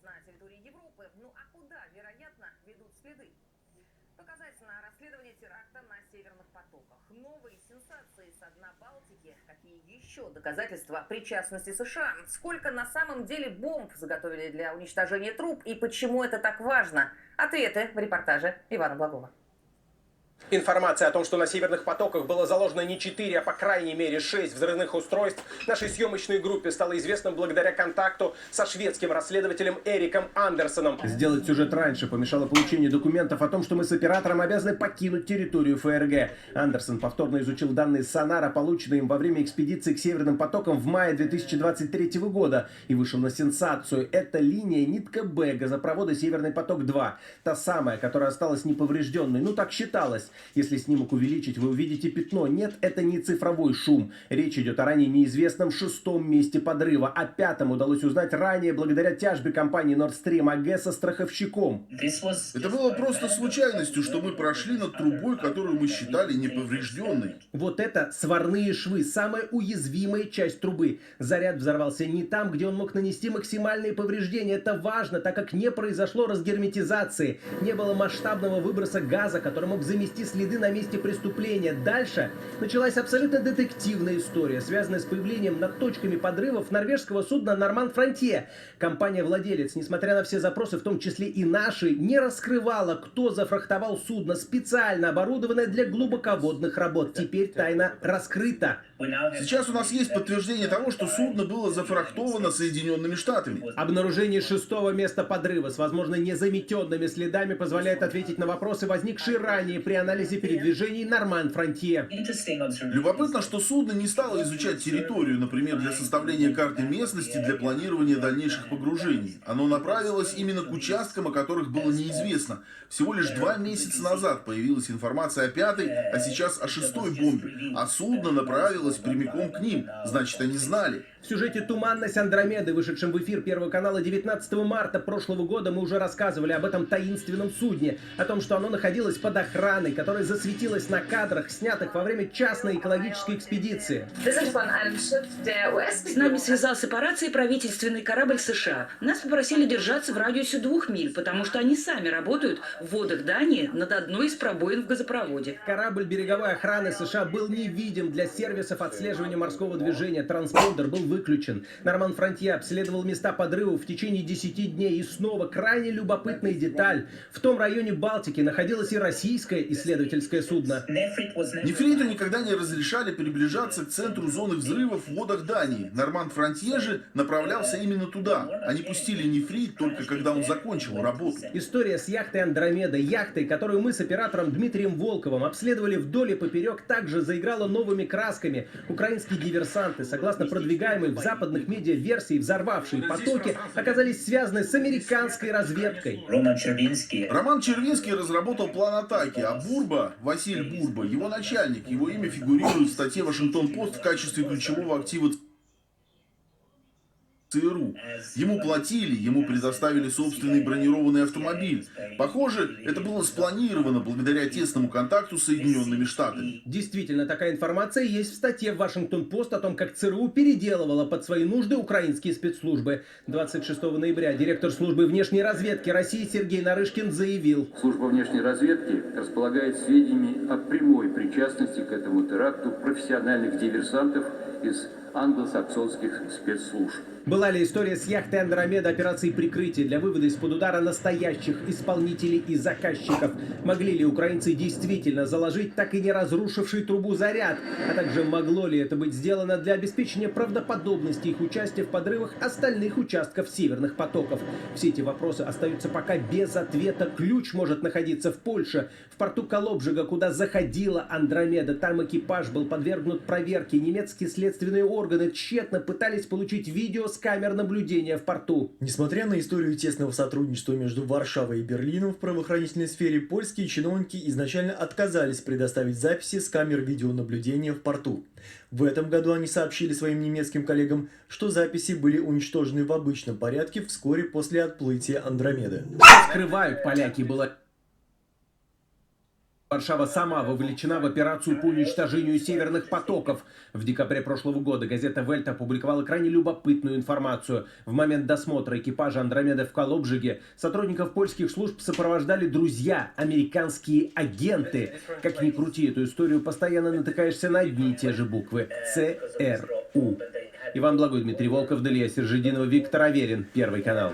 на территории Европы. Ну а куда, вероятно, ведут следы? Показательно расследование теракта на северных потоках. Новые сенсации со дна Балтики. Какие еще доказательства причастности США? Сколько на самом деле бомб заготовили для уничтожения труб и почему это так важно? Ответы в репортаже Ивана Благова. Информация о том, что на северных потоках было заложено не 4, а по крайней мере 6 взрывных устройств, нашей съемочной группе стало известно благодаря контакту со шведским расследователем Эриком Андерсоном. Сделать сюжет раньше помешало получение документов о том, что мы с оператором обязаны покинуть территорию ФРГ. Андерсон повторно изучил данные сонара, полученные им во время экспедиции к северным потокам в мае 2023 года, и вышел на сенсацию. Это линия нитка Б газопровода «Северный поток-2». Та самая, которая осталась неповрежденной. Ну, так считалось. Если снимок увеличить, вы увидите пятно. Нет, это не цифровой шум. Речь идет о ранее неизвестном 6-м месте подрыва. О 5-м удалось узнать ранее благодаря тяжбе компании Nord Stream АГ со страховщиком. Это было просто случайностью, что мы прошли над трубой, которую мы считали неповрежденной. Вот это сварные швы, самая уязвимая часть трубы. Заряд взорвался не там, где он мог нанести максимальные повреждения. Это важно, так как не произошло разгерметизации. Не было масштабного выброса газа, который мог замести следы на месте преступления. Дальше началась абсолютно детективная история, связанная с появлением над точками подрывов норвежского судна «Норман Фронтье». Компания-владелец, несмотря на все запросы, в том числе и наши, не раскрывала, кто зафрахтовал судно, специально оборудованное для глубоководных работ. Теперь тайна раскрыта. Сейчас у нас есть подтверждение того, что судно было зафрахтовано Соединенными Штатами. Обнаружение 6-го места подрыва с, возможно, незаметенными следами позволяет ответить на вопросы, возникшие ранее при анализе передвижений «Норман Фронтье». Любопытно, что судно не стало изучать территорию, например, для составления карты местности, для планирования дальнейших погружений. Оно направилось именно к участкам, о которых было неизвестно. Всего лишь 2 месяца назад появилась информация о 5-й, а сейчас о 6-й бомбе. А судно направилось прямиком к ним, значит, они знали. В сюжете «Туманность Андромеды», вышедшем в эфир Первого канала 19 марта прошлого года, мы уже рассказывали об этом таинственном судне, о том, что оно находилось под охраной, которая засветилась на кадрах, снятых во время частной экологической экспедиции. С нами связался по рации правительственный корабль США. Нас попросили держаться в радиусе 2 миль, потому что они сами работают в водах Дании над одной из пробоин в газопроводе. Корабль береговой охраны США был невидим для сервисов отслеживания морского движения. Транспондер был выключен. «Норман Фронтье» обследовал места подрывов в течение 10 дней. И снова крайне любопытная деталь. В том районе Балтики находилось и российское исследовательское судно. Нефриту никогда не разрешали приближаться к центру зоны взрывов в водах Дании. «Норман Фронтье» же направлялся именно туда. Они пустили нефрит только когда он закончил работу. История с яхтой «Андромеда», яхтой, которую мы с оператором Дмитрием Волковым обследовали вдоль и поперек, также заиграла новыми красками. Украинские диверсанты, согласно продвигаемой в западных медиа версии, взорвавшие потоки, оказались связаны с американской разведкой. Роман Червинский разработал план атаки, а Бурба, Василь Бурба, его начальник, его имя фигурирует в статье «Вашингтон-Пост» в качестве ключевого актива ЦРУ. Ему платили, ему предоставили собственный бронированный автомобиль. Похоже, это было спланировано благодаря тесному контакту с Соединенными Штатами. Действительно, такая информация есть в статье в Вашингтон-Пост о том, как ЦРУ переделывала под свои нужды украинские спецслужбы. 26 ноября директор службы внешней разведки России Сергей Нарышкин заявил: Служба внешней разведки располагает сведениями о прямой причастности к этому теракту профессиональных диверсантов из англосаксонских спецслужб. Была ли история с яхтой «Андромеда» операцией прикрытия для вывода из-под удара настоящих исполнителей и заказчиков? Могли ли украинцы действительно заложить так и не разрушивший трубу заряд? А также могло ли это быть сделано для обеспечения правдоподобности их участия в подрывах остальных участков северных потоков? Все эти вопросы остаются пока без ответа. Ключ может находиться в Польше, в порту Колобжига, куда заходила «Андромеда». Там экипаж был подвергнут проверке. Немецкие следственные органы тщетно пытались получить видео с камер наблюдения в порту. Несмотря на историю тесного сотрудничества между Варшавой и Берлином в правоохранительной сфере, польские чиновники изначально отказались предоставить записи с камер видеонаблюдения в порту. В этом году они сообщили своим немецким коллегам, что записи были уничтожены в обычном порядке вскоре после отплытия Андромеды. Скрывают поляки было Варшава сама вовлечена в операцию по уничтожению северных потоков. В декабре прошлого года газета «Вельт» опубликовала крайне любопытную информацию. В момент досмотра экипажа «Андромеды» в Калобжиге сотрудников польских служб сопровождали друзья, американские агенты. Как ни крути эту историю, постоянно натыкаешься на одни и те же буквы – ЦРУ. Иван Благой, Дмитрий Волков, Далия Сержидинова, Виктор Аверин, Первый канал.